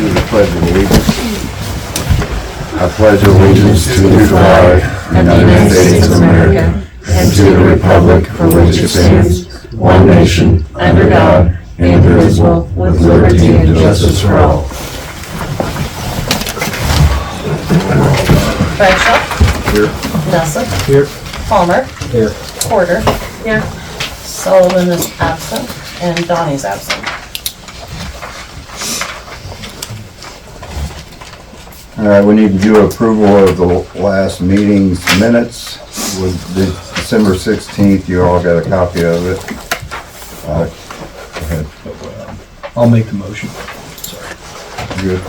do the pledge of allegiance. I pledge allegiance to the flag of the United States of America and to the republic for which it stands, one nation, under God, indivisible, with liberty and justice for all. Bradshaw. Here. Nelson. Here. Palmer. Here. Porter. Here. Sullivan is absent and Donnie's absent. All right, we need to do approval of the last meeting's minutes. With the December 16th, you all got a copy of it. Go ahead. I'll make the motion. Good.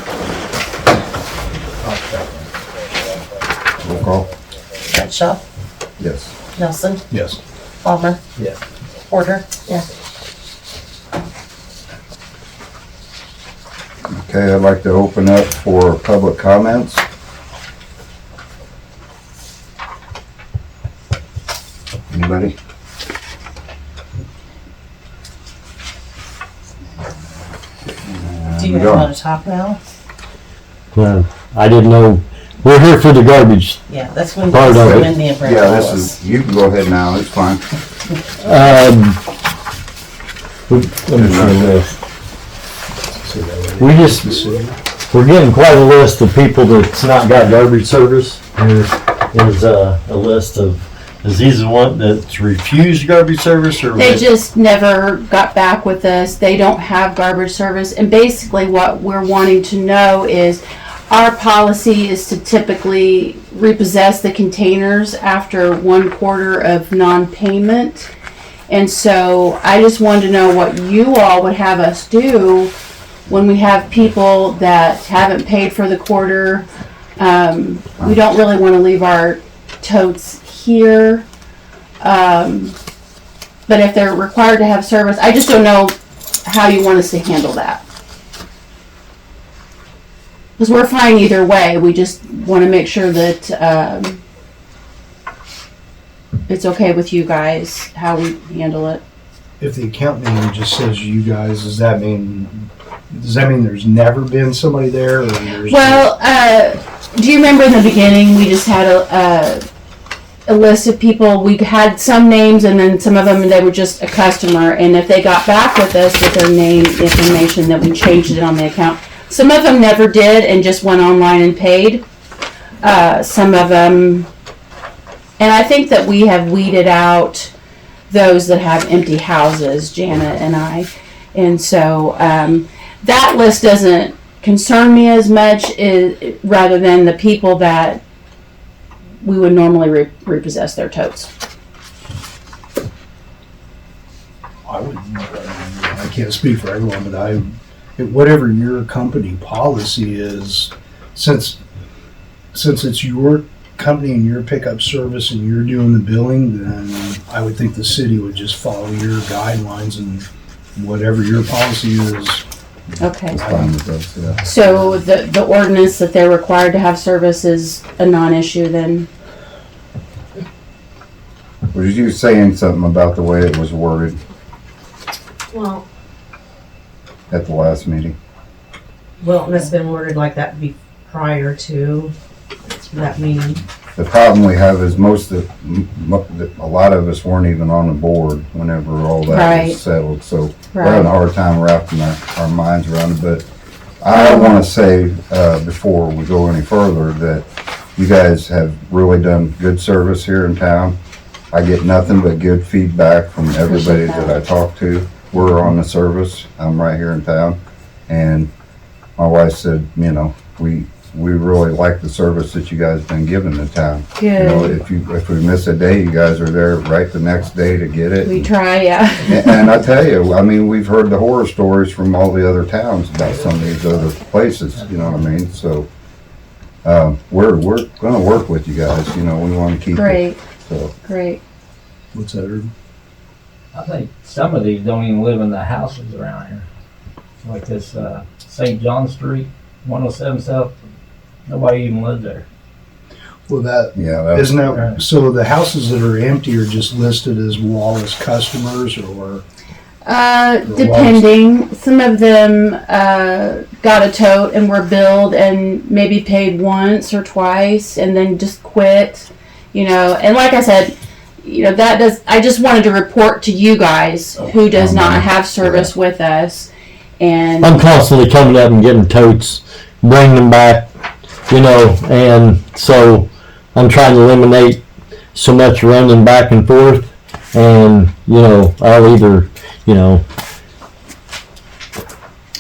Roll call. Bradshaw. Yes. Nelson. Yes. Palmer. Yeah. Porter. Yeah. Okay, I'd like to open up for public comments. Anybody? Do you go. want to talk now? I didn't know. We're here for the garbage. Yeah, that's when Part of it. the imprint Yeah, was. this is, you can go ahead now, it's fine. Let me show this. We're getting quite a list of people that's not got garbage service. There's a list of, is these the one that's refused garbage service or? They just never got back with us. They don't have garbage service. And basically what we're wanting to know is our policy is to typically repossess the containers after 1 quarter of non-payment. And so I just wanted to know what you all would have us do when we have people that haven't paid for the quarter. We don't really want to leave our totes here. But if they're required to have service, I just don't know how you want us to handle that. Because we're fine either way. We just want to make sure that it's okay with you guys how we handle it. If the account name just says you guys, does that mean there's never been somebody there, or there's? Well, do you remember in the beginning we just had a list of people? We had some names, and then some of them they were just a customer. And if they got back with us with their name information, that we changed it on the account. Some of them never did and just went online and paid. Some of them, and I think that we have weeded out those that have empty houses, Janet and I. And so that list doesn't concern me as much rather than the people that we would normally repossess their totes. I can't speak for everyone, but whatever your company policy is, since it's your company and your pickup service and you're doing the billing, then I would think the city would just follow your guidelines and whatever your policy is. Okay. It's fine with us, yeah. So the ordinance that they're required to have service is a non-issue then? Was you saying something about the way it was worded Well, at the last meeting? it's been worded like that prior to that meeting. The problem we have is a lot of us weren't even on the board whenever all that Right. was settled, so we're having a Right. hard time wrapping our minds around it. But I want to say, before we go any further, that you guys have really done good service here in town. I get nothing but good feedback from everybody that I talk to. We're on the service. I'm right here in town. And my wife said, we really like the service that you guys have been giving the town. Good. If we miss a day, you guys are there right the next day to get it. We try, yeah. And I tell you, we've heard the horror stories from all the other towns about some of these other places, you know what I mean? So, we're gonna work with you guys, we wanna keep it. Great, So, great. What's that, Herb? I think some of these don't even live in the houses around here. Like this St. John Street, 107 South, nobody even lives there. Well, yeah, isn't that, so the houses that are empty are just listed as Wallace customers, or? Depending. Some of them got a tote and were billed and maybe paid once or twice and then just quit. And like I said, I just wanted to report to you guys who does not have service with us. And I'm constantly coming up and getting totes, bringing them back, and so I'm trying to eliminate so much running back and forth, and I'll either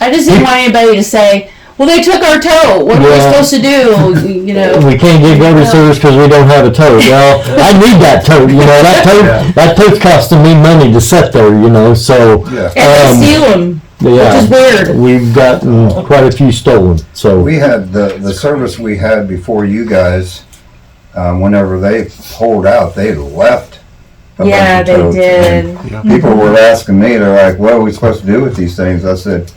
I just didn't want anybody to say, well, they took our tote. What are we supposed to do? we can't get garbage service because we don't have a tote. Well, I need that tote. That tote's costing me money to sit there. So Yeah. And they steal them, which is weird. We've gotten quite a few stolen. So We had the service we had before you guys, whenever they pulled out, they left. a bunch Yeah, of they totes. did. And people were asking me, they're like, what are we supposed to do with these things? I said,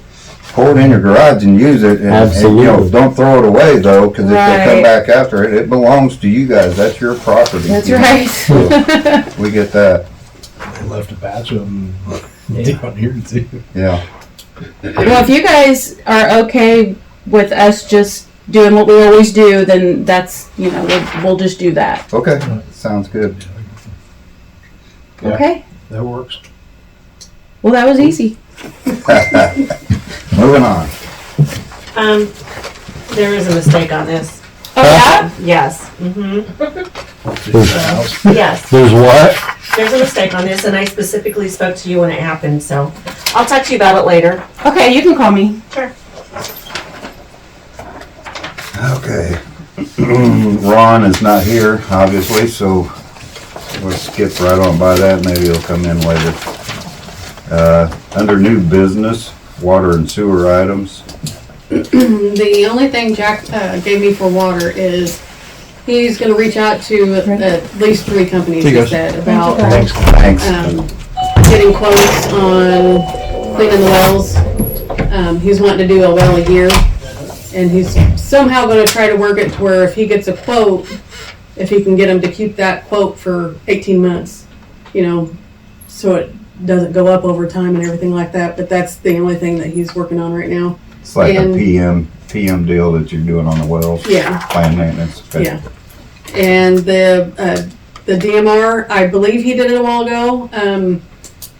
pour it in your garage and use it. And Absolutely. don't throw it away though, because if they Right. come back after it, it belongs to you guys. That's your property. That's you know? right. We get that, I left a batch of them down here too. yeah. Well, if you guys are okay with us just doing what we always do, then that's, we'll just do that. Okay, sounds good. Yeah. Okay? That works. Well, that was easy. Moving on. There is a mistake on this. Oh, yeah? Yes. Mm-hmm. Yes. there's what? There's a mistake on this, and I specifically spoke to you when it happened, so I'll talk to you about it later. Okay, you can call me. Sure. Okay. Ron is not here, obviously, so we'll skip right on by that. Maybe he'll come in later. Under new business, water and sewer items. The only thing Jack gave me for water is he's gonna reach out to at least 3 companies, he said, about Thanks. getting quotes on cleaning the wells. He's wanting to do a well a year, and he's somehow gonna try to work it to where if he gets a quote, if he can get him to keep that quote for 18 months, so it doesn't go up over time and everything like that, but that's the only thing that he's working on right now. It's like a and- PM deal that you're doing on the wells. Yeah. Plan maintenance. Okay. Yeah. And the DMR, I believe he did it a while ago.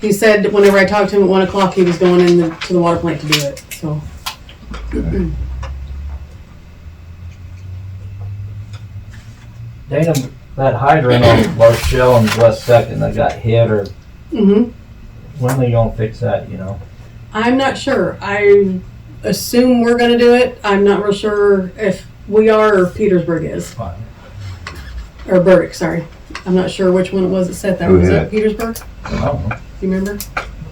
He said whenever I talked to him at 1 o'clock, he was going to the water plant to do it, so. Dana, that hydrant on West Shell and West Second that got hit, or Mhm. when are they gonna fix that, I'm not sure. I assume we're gonna do it. I'm not real sure if we are or Petersburg is. Fine. Or Burdick, sorry. I'm not sure which one it was that said that. Who Was hit that it? Petersburg? Do I don't know. you remember?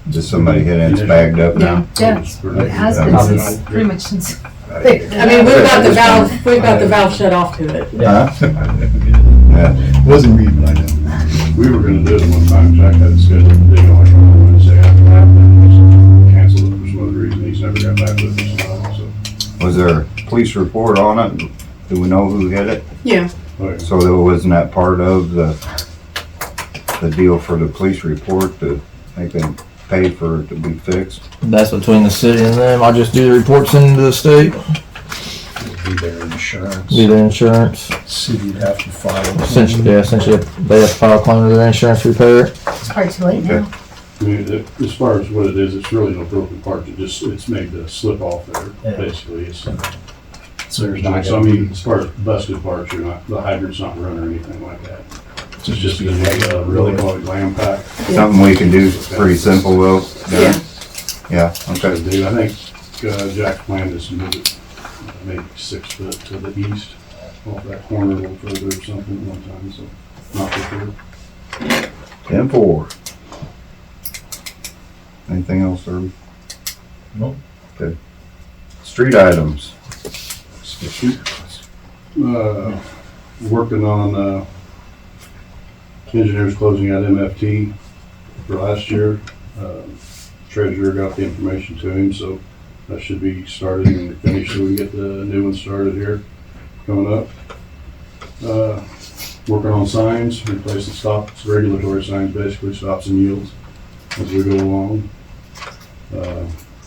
Just somebody hit it, it's bagged up now. Yeah, it has been since, pretty much since. I mean, we've got the valve shut off to it. Huh? Yeah. Wasn't me, but I know. We were gonna do it one time, Jack had it scheduled to dig on like Wednesday after that, and canceled it for some other reason, he's never got back with us, so. Was there a police report on it? Do we know who hit it? Yeah. Okay. So there wasn't that part of the deal for the police report to make them pay for it to be fixed? That's between the city and them. I just do the reports into the state, Be their insurance. do their insurance. City'd have to file. Essentially, they have to file a claim to their insurance repair it. It's probably too late now. I mean, as far as what it is, it's really no broken part, it's made the slip off there, Yeah. basically, it's. So there's not So I gonna mean, be, as far as busted parts, the hydrant's not running or anything like that. it's It's just be gonna make a really hard glam pack. Something we can do pretty simple though. Yeah. Yeah, Okay, okay. dude, I think Jack's plan is to move it maybe 6 foot to the east, off that corner a little further or something one time, so not for sure. 10-4. Anything else, sir? Nope. Okay. Street items. Working on, engineers closing out MFT for last year. Treasurer got the information to him, so that should be started and finished so we can get the new one started here coming up. Working on signs, replacing stops, regulatory signs, basically stops and yields as we go along.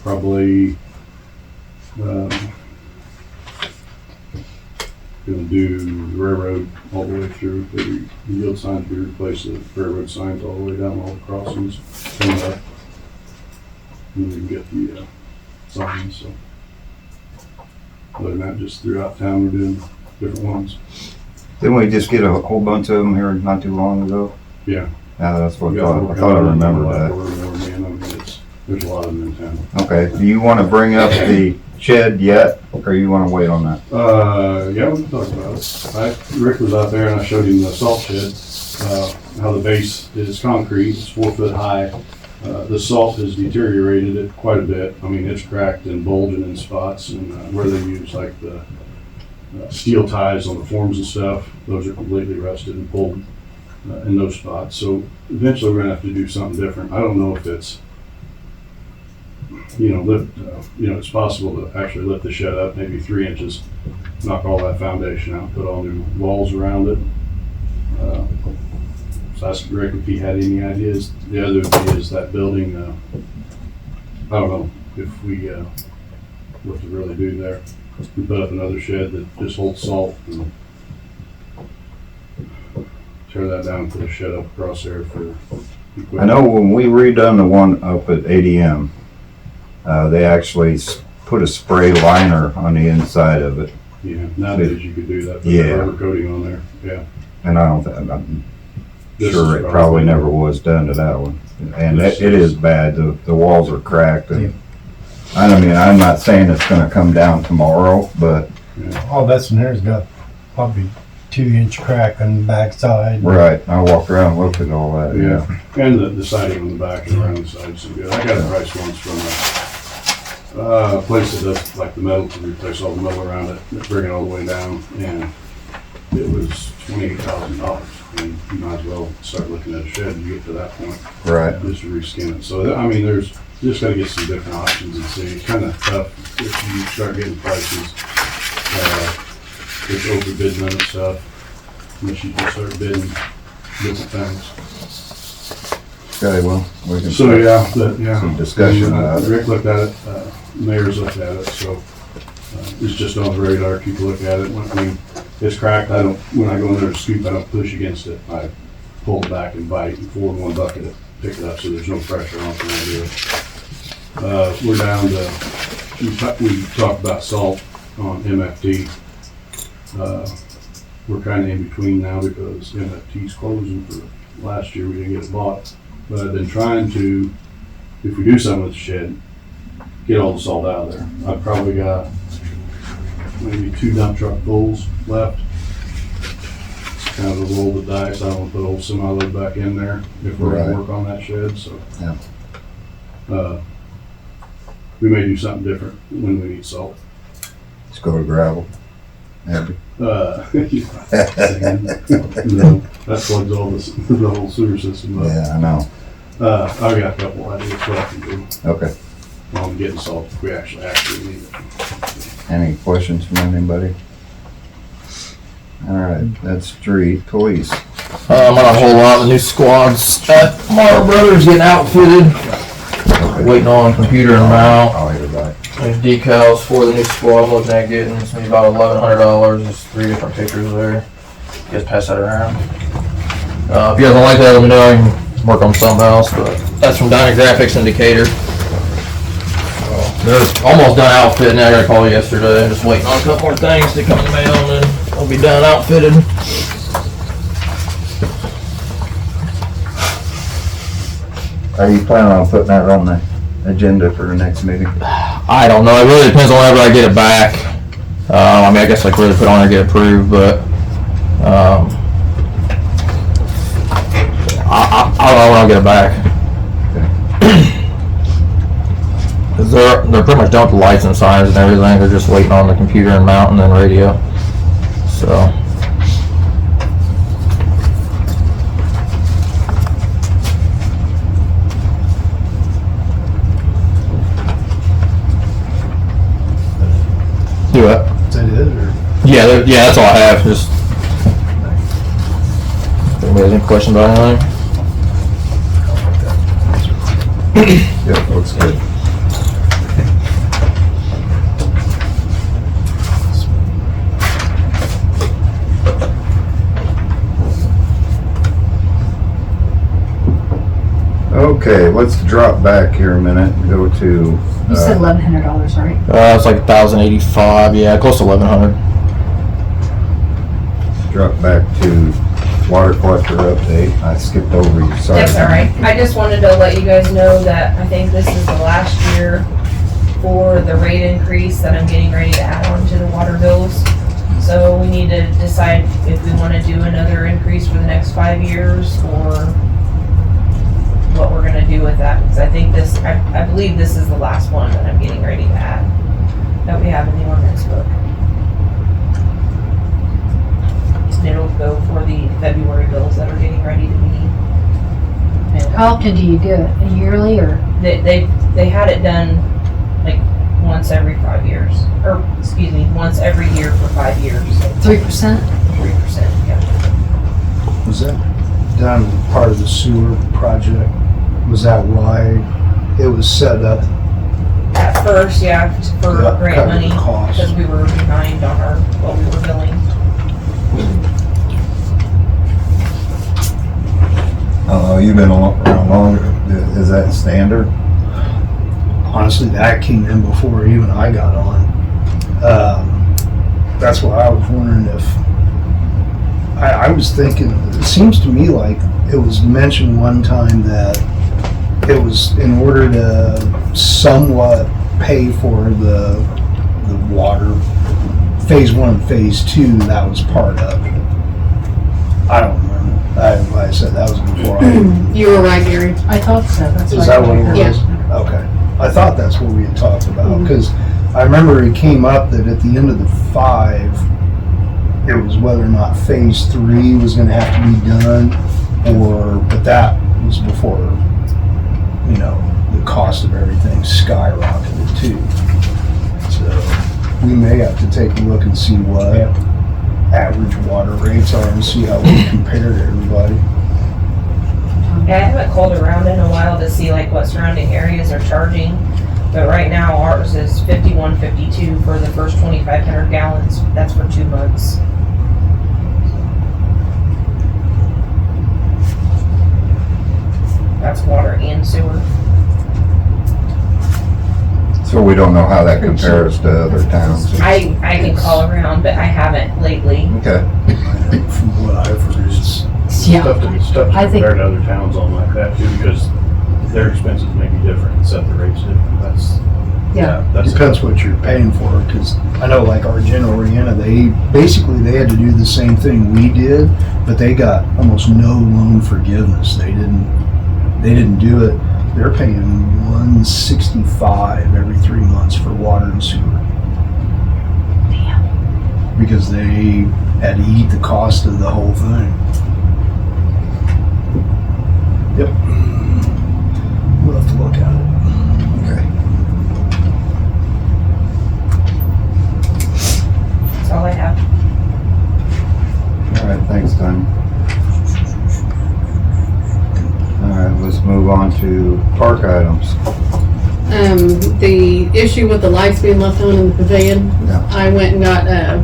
Probably, gonna do the railroad all the way through, the yield signs, we replace the railroad signs all the way down all the crossings, coming up. And then we can get the, signs, so. Other than that, just throughout town, we're doing different ones. Didn't we just get a whole bunch of them here not too long ago? Yeah. Yeah, that's what We I got thought. more I thought I coming in, remembered like that. order more, man, I mean, there's a lot of them in town. Okay, do you wanna bring up the shed yet, or you wanna wait on that? Yeah, we can talk about it. Rick was out there and I showed him the salt shed, how the base is concrete, it's 4 foot high. The salt has deteriorated it quite a bit. I mean, it's cracked and bulging in spots, and where they use like the steel ties on the forms and stuff, those are completely rusted and pulled in those spots. So eventually we're gonna have to do something different. I don't know if it's, it's possible to actually lift the shed up maybe 3 inches, knock all that foundation out, put all new walls around it. So I asked Rick if he had any ideas. The other thing is that building, I don't know if we, what to really do there. We put up another shed that just holds salt and tear that down and put a shed up across there for equipment. I know when we redone the one up at ADM, they actually put a spray liner on the inside of it. Yeah, nowadays you could do that, put Yeah. rubber coating on there, yeah. And I'm This sure is it probably never was done to that one. And it is bad, the walls are cracked and, I mean, I'm not saying it's gonna come down tomorrow, but, All that's in there's got probably 2-inch crack on the backside. right, I walked around and looked at all that, yeah. And the siding on the back and around the sides is good. I got a price once from a place that does like the metal to replace all the metal around it, bring it all the way down, and it was $28,000. And you might as well start looking at a shed when you get to that point. Right. Just to reskin it. So, I mean, you just gotta get some different options and see. It's kinda tough if you start getting prices. It's overbidding on stuff, unless you just start bidding different things. Okay, well, we can. So, yeah. Some discussion about it. Rick looked at it, mayor's looked at it, so, it's just on the radar, keep a look at it. I mean, it's cracked, when I go in there to scoop, I don't push against it. I pull it back and bite and pour in one bucket, pick it up, so there's no pressure on it when I do it. We're down to, we talked about salt on MFT. We're kinda in between now because MFT's closing for last year, we didn't get it bought. But I've been trying to, if we do something with the shed, get all the salt out of there. I've probably got maybe 2 dump truck fulls left. It's kind of a roll the dice. I don't want to put old semi-load back in there if we're gonna Right. work on that shed, so. Yeah. We may do something different when we need salt. Let's go to gravel. Happy? No, that plugs all the whole sewer system up. Yeah, I know. I've got a couple ideas what I can do Okay. on getting salt if we actually need it. Any questions from anybody? All right, that's street police. Not a whole lot. The new squads at Mara Brothers getting outfitted. Waiting on computer and mount. I'll hit it back. There's decals for the new squad I'm looking at getting. It's gonna be about $1,100. There's 3 different pictures there. You guys pass that around. If you guys don't like that, let me know. I can work on something else. But that's from Dynagraphics Indicator. They're almost done outfitting. I got a call yesterday. I'm just waiting on a couple more things to come in the mail and then I'll be done outfitted. Are you planning on putting that on the agenda for the next meeting? I don't know. It really depends on whenever I get it back. I mean, I guess I could really put it on there and get approved, but I don't know when I'll get it back. Cause they're pretty much done with the lights and signs and everything. They're just waiting on the computer and mount and then radio. So. Do what? Is that it, or? Yeah, that's all I have. Just anybody has any questions about anything? Yep, looks good. Okay, let's drop back here a minute and go to, You said $1,100, right? It's like 1,085. Yeah, close to 1,100. drop back to water collector update. I skipped over you, sorry. That's all right. I just wanted to let you guys know that I think this is the last year for the rate increase that I'm getting ready to add on to the water bills. So we need to decide if we want to do another increase for the next 5 years or what we're gonna do with that. Because I think this, I believe this is the last one that I'm getting ready to add, that we have in the ordinance book. And it'll go for the February bills that are getting ready to be. How often do you do it? A yearly or? They had it done like once every 5 years, or excuse me, once every year for 5 years. 3%? 3%, yeah. Was that done as part of the sewer project? Was that why it was set up? At first, yeah, for Yeah, grant cover the money, cost. because we were behind on our, what we were billing. You've been around longer, is that standard? Honestly, that came in before even I got on. That's why I was wondering if, I was thinking, it seems to me like it was mentioned one time that it was in order to somewhat pay for the water, phase 1 and phase 2, that was part of it. I don't remember. Like I said, that was before I. You were right, Gary. I thought so. That's Is why that I what it wondered. was? Okay. I thought that's what we had talked about, because I remember it came up that at the end of the 5, it was whether or not phase 3 was gonna have to be done, but that was before, the cost of everything skyrocketed too. So, we may have to take a look and see what average water rates are and see how we compare to everybody. Yeah, I haven't called around in a while to see like what surrounding areas are charging, but right now ours is $51.52 for the first 2,500 gallons. That's for 2 months. That's water and sewer. So we don't know how that compares to other towns. I can call around, but I haven't lately. Okay. From what I've heard, it's Yeah. Stuff to I think- compare to other towns on like that too, because their expenses may be different, set the rates different, that's. Yeah. That's. depends what you're paying for, because I know like Argent Orienta, they had to do the same thing we did, but they got almost no loan forgiveness. They didn't do it. They're paying $165 every 3 months for water and sewer. Because they had to eat the cost of the whole thing. Yep. We'll have to look at it. Okay. That's all I have. All right, thanks, Tony. All right, let's move on to park items. The issue with the lights being left on in the pavilion, Yeah. I went and got a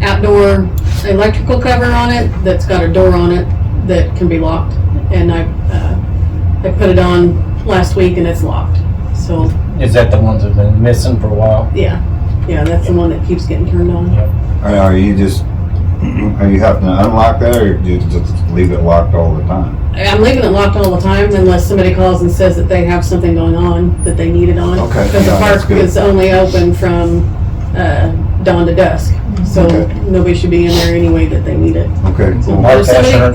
outdoor electrical cover on it that's got a door on it that can be locked. And I put it on last week and it's locked. So, Is that the ones that have been missing for a while? yeah, that's the one that keeps getting turned on. Are you having to unlock that, or do you just leave it locked all the time? I'm leaving it locked all the time unless somebody calls and says that they have something going on that they need it on. Okay, Because yeah, the that's park good. is only open from dawn to dusk. So Okay. nobody should be in there anyway that they need it. Okay, So cool. Mark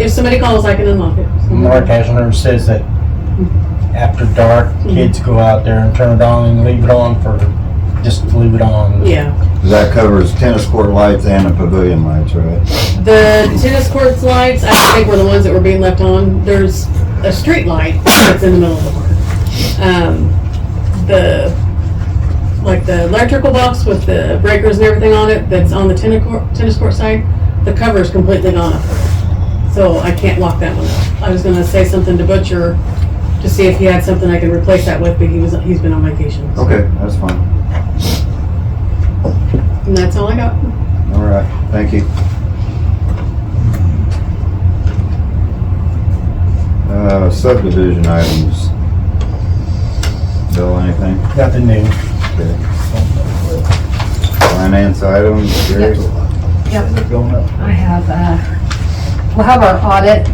if somebody calls, I can unlock it. Mark Ashner says that after dark, kids go out there and turn it on and leave it on just to leave it on. Yeah. That covers tennis court lights and the pavilion lights, right? The tennis courts lights, I think were the ones that were being left on. There's a street light that's in the middle of the park. The electrical box with the breakers and everything on it that's on the tennis court side, the cover is completely gone up. So I can't lock that one up. I was gonna say something to Butcher to see if he had something I could replace that with, but he's been on vacation. Okay, that's fine. And that's all I got. All right, thank you. Subdivision items. Bill, anything? Nothing new. Okay. Finance items, Gary? I have, we'll have our audit,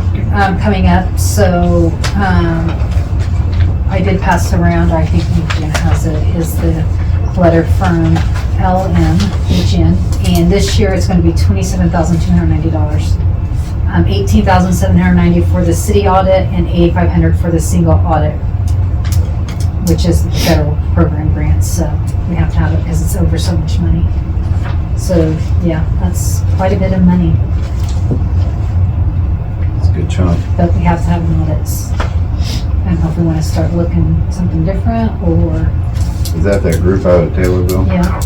coming up, so, I did pass around, I think Jen has it, is the letter from LMHN, and this year it's gonna be $27,290. $18,790 for the city audit and $8,500 for the single audit, which is the federal program grant, so we have to have it because it's over so much money. So, yeah, that's quite a bit of money, It's a good chunk. but we have to have an audit. I don't know if we want to start looking something different, or, Is that group out of Taylorville? yeah,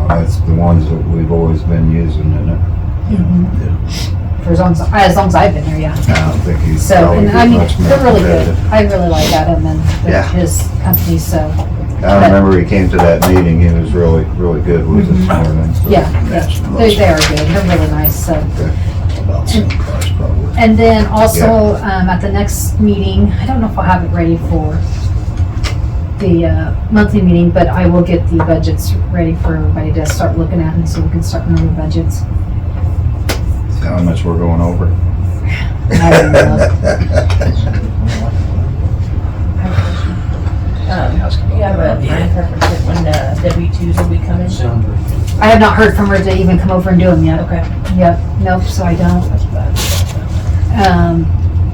That's the ones that we've always been using, isn't it? for as long as I've been here, yeah. I don't think he's So, probably and I mean, much more they're really good. competitive. I really like Adam and Yeah. his company, so, I remember he came to that meeting, he was really, really good with us more than. so. yeah, they are good, they're really nice, so. About the same price probably. And then also, at the next meeting, I don't know if I'll have it ready for the monthly meeting, but I will get the budgets ready for everybody to start looking at, and so we can start number budgets. How much we're going over? I don't know. You have a time preference when W-2s will be coming? I have not heard from her to even come over and do them yet. Okay. Yep, nope, so I don't.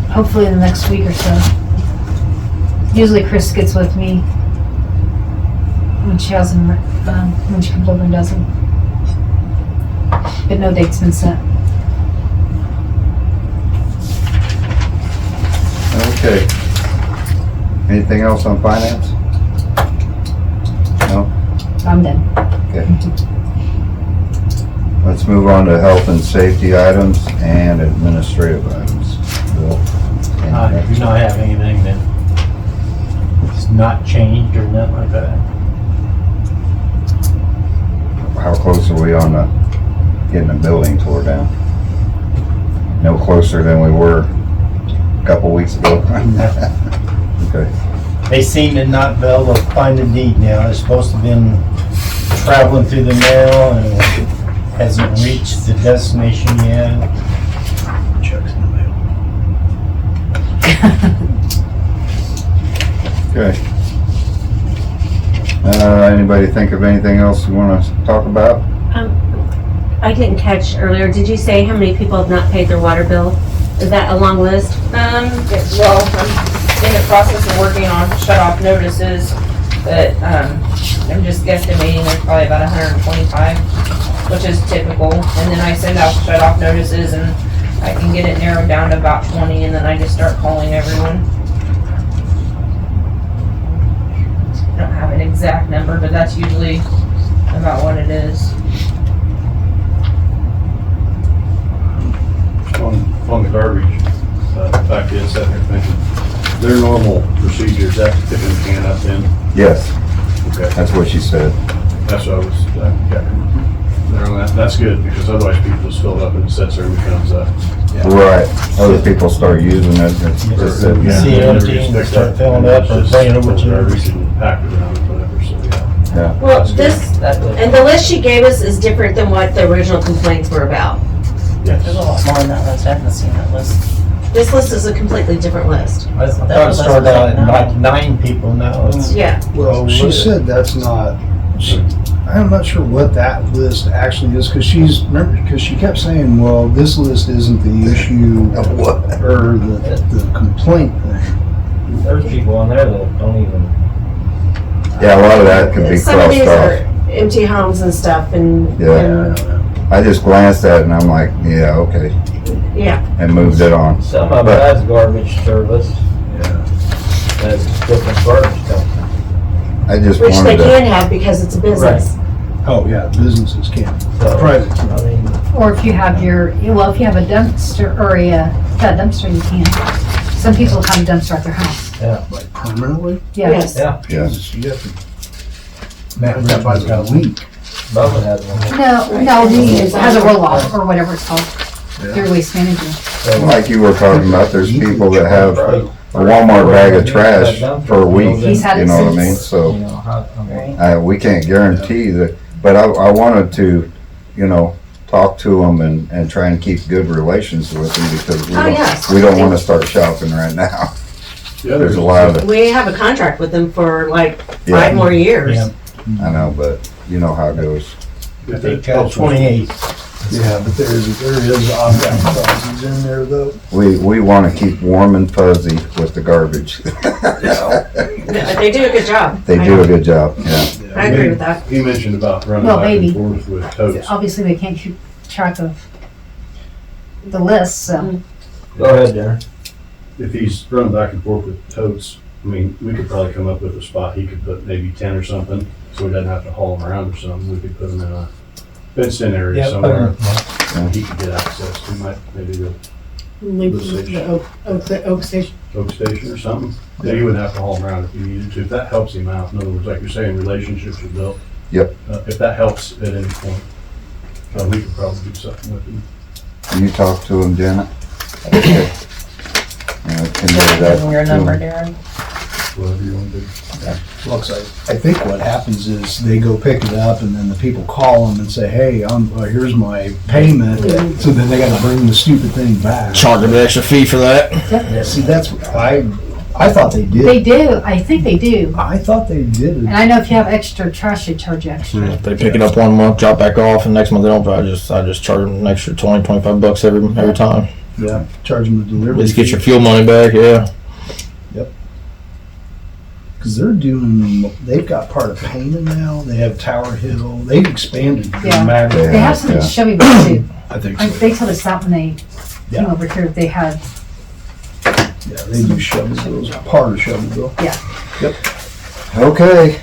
Hopefully in the next week or so. Usually Chris gets with me when she has them, when she comes over and does them. But no date's been set. Okay. Anything else on finance? No? I'm done. Okay. Let's move on to health and safety items and administrative items. Bill? I do not have anything that it's not changed or nothing like that. How close are we on getting the building tore down? No closer than we were a couple weeks ago? Okay. They seem to not be able to find the deed now. It's supposed to have been traveling through the mail and hasn't reached the destination yet. Checks in the mail. Okay. Anybody think of anything else you want to talk about? I didn't catch earlier, did you say how many people have not paid their water bill? Is that a long list? Well, I'm in the process of working on shut-off notices, but, I'm just guesstimating there's probably about 125, which is typical. And then I send out shut-off notices and I can get it narrowed down to about 20, and then I just start calling everyone. I don't have an exact number, but that's usually about what it is. On the garbage, the fact is, that they're thinking, their normal procedures, that's tipping the can up then. Yes, Okay, that's what she said. that's what I was, that's good, because otherwise people just fill it up and it sits there and becomes Right. Other people start using it. It's just that- See empty and start filling up or bringing over to garbage and packed around or whatever, so yeah. Yeah. Well, this, and the list she gave us is different than what the original complaints were about. There's a lot more than that list, I haven't seen that list. This list is a completely different list. I thought it started out at like 9 people, now it's. Yeah. Well, she said that's not, I'm not sure what that list actually is, because she kept saying, well, this list isn't the issue What? or the complaint thing. There's people on there that don't even. Yeah, a lot of that could be Some of crossed these are off. empty homes and stuff and, Yeah. I just glanced at it and I'm like, yeah, okay, yeah. and moved it on. Some of it But- has garbage service. That's different garbage company. I just Which they wanted to, can have because it's a business. Oh, yeah, businesses can. So, Private. I mean, Or if you have if you have a dumpster, or a dumpster, you can. Some people have a dumpster at their house. Like permanently? Yeah. Yes. yeah, Jesus, you have to. That by the week. Bubba has one. No, it has a roll-off, or whatever it's called. Your waste manager. like you were talking about, there's people that have Walmart bag of trash for a week, He's had you it know what I mean? since- So, You know, how, I mean, we can't guarantee that, but I wanted to, you know, talk to them and try and keep good relations with them because Oh, yes. we don't wanna start shopping right now. Yeah, There's a lot of, We have a contract with them for like Yeah. 5 more years. Yeah. I know, but you know how it goes. I think 28. Yeah, but there is opt-out clauses in there though. We wanna keep warm and fuzzy with the garbage. But they do a good job. They do a good job, yeah. I agree with that. He mentioned about running Well, back maybe. and forth with totes. Obviously, they can't keep track of the list, so. go ahead, Darren. If he's running back and forth with totes, I mean, we could probably come up with a spot, he could put maybe 10 or something, so he doesn't have to haul them around or something. We could put them in a fenced-in area Yeah, somewhere. yeah. And he could get access to, maybe the Leave Let's see. the Oak Station. Oak Station or something. Then he wouldn't have to haul them around if he needed to. If that helps him out, in other words, like you're saying, relationships are built. Yep. If that helps at any point, we could probably do something with him. Can you talk to him, Janet? Okay. Convey that Give them your to number, him. Darren. Whatever you want to do. Looks like, I think what happens is they go pick it up and then the people call them and say, hey, here's my payment. So then they gotta bring the stupid thing back. Charge them an extra fee for that. Yeah, see, that's, I thought they did. They do, I think they do. I thought they did And it. I know if you have extra trash, they charge you extra. If they pick it up one month, drop back off, and next month they don't, I just charge them an extra 20, 25 bucks every time. Yeah, charge them the At delivery. least get your fuel money back, yeah. Cause they've got part of Pana now, they have Tower Hill, they've expanded Yeah. dramatically. They have some in Yeah. Shelbyville too. I think I- so. They told us that when they came Yeah. over here, they had, Yeah, they do Shelbyville, it's part of Shelbyville. Okay.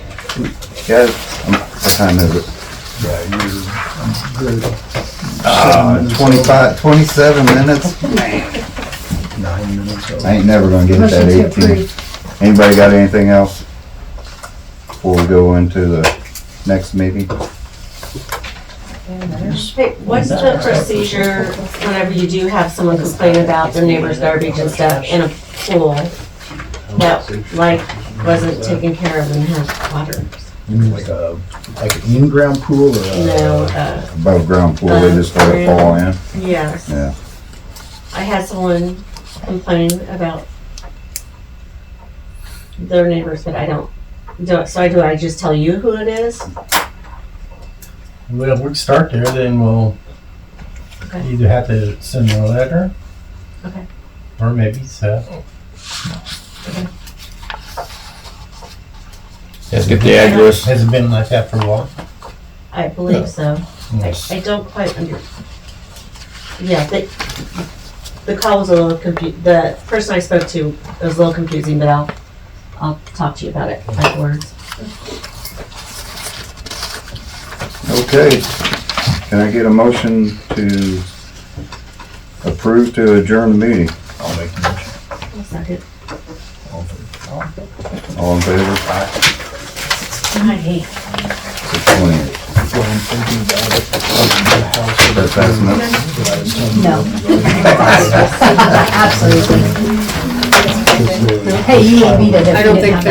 Guys, what time is it? Yeah, you're good. 27 minutes? 9 minutes. over. I ain't never gonna get motion that to 18. approve. Anybody got anything else before we go into the next meeting? Hey, what's the procedure whenever you do have someone complain about their neighbor's garbage and stuff in a pool that like wasn't taken care of and has water? Like an in-ground pool or You a? know, Above ground pool, they just let it fall in? yes. Yeah. I had someone complain about their neighbors, but I don't do it. So I just tell you who it is? Well, we'd start there, then we'll Okay. either have to send a letter. Okay. Or maybe Seth. Let's get the address. Has it been like that for a while? I believe so. Yes. I don't quite yeah, the call was a little the person I spoke to was a little confusing, but I'll talk to you about it afterwards. Okay. Can I get a motion to approve to adjourn the meeting? I'll make the motion. One second. All in favor? Hi. 6:28. Well, I'm thinking about it. The house for the That's fast enough? that I was telling you No. about. Absolutely. Hey, you need me to. I don't think